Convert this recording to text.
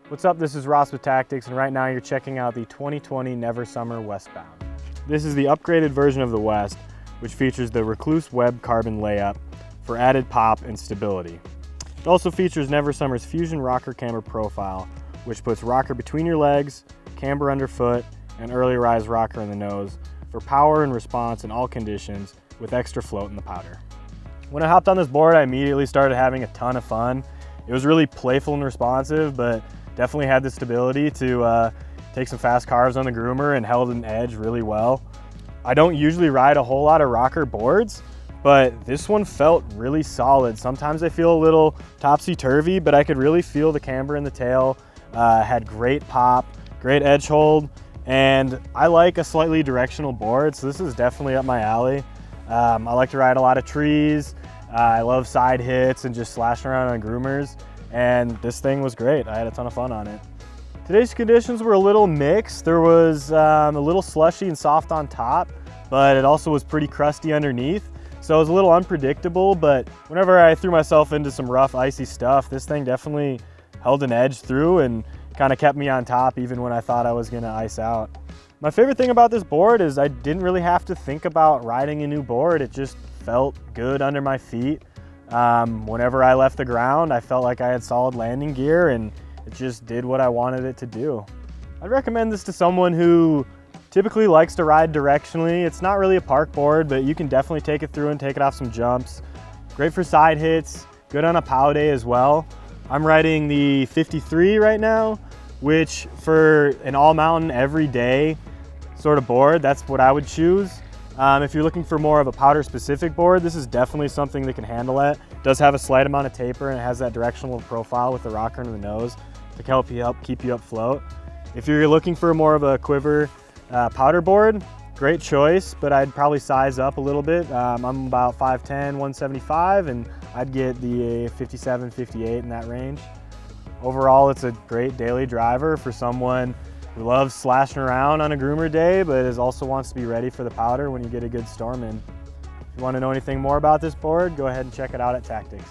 What's up, this is Ross with Tactics, and right now you're checking out the 2020 Never Summer Westbound. This is the upgraded version of the West, which features the Recluse Web Carbon layup for added pop and stability. It also features Never Summer's Fusion Rocker Camber profile, which puts rocker between your legs, camber underfoot, and early rise rocker in the nose for power and response in all conditions with extra float in the powder. When I hopped on this board, I immediately started having a ton of fun. It was really playful and responsive, but definitely had the stability to take some fast carves on the groomer and held an edge really well. I don't usually ride a whole lot of rocker boards, but this one felt really solid. Sometimes I feel a little topsy-turvy, but I could really feel the camber in the tail. Had great pop, great edge hold, and I like a slightly directional board, so this is definitely up my alley. I like to ride a lot of trees. I love side hits and just slashing around on groomers. And this thing was great. I had a ton of fun on it. Today's conditions were a little mixed. There was a little slushy and soft on top, but it also was pretty crusty underneath. So it was a little unpredictable, but whenever I threw myself into some rough, icy stuff, this thing definitely held an edge through and kind of kept me on top even when I thought I was gonna ice out. My favorite thing about this board is I didn't really have to think about riding a new board. It just felt good under my feet. Whenever I left the ground, I felt like I had solid landing gear and it just did what I wanted it to do. I'd recommend this to someone who typically likes to ride directionally. It's not really a park board, but you can definitely take it through and take it off some jumps. Great for side hits, good on a pow day as well. I'm riding the 53 right now, which for an all mountain every day sort of board, that's what I would choose. If you're looking for more of a powder specific board, this is definitely something that can handle it. It does have a slight amount of taper and it has that directional profile with the rocker in the nose to help keep you afloat. If you're looking for more of a quiver powder board, great choice, but I'd probably size up a little bit. I'm about 5'10", 175, and I'd get the 57, 58 in that range. Overall, it's a great daily driver for someone who loves slashing around on a groomer day, but also wants to be ready for the powder when you get a good storm in. If you want to know anything more about this board, go ahead and check it out at Tactics.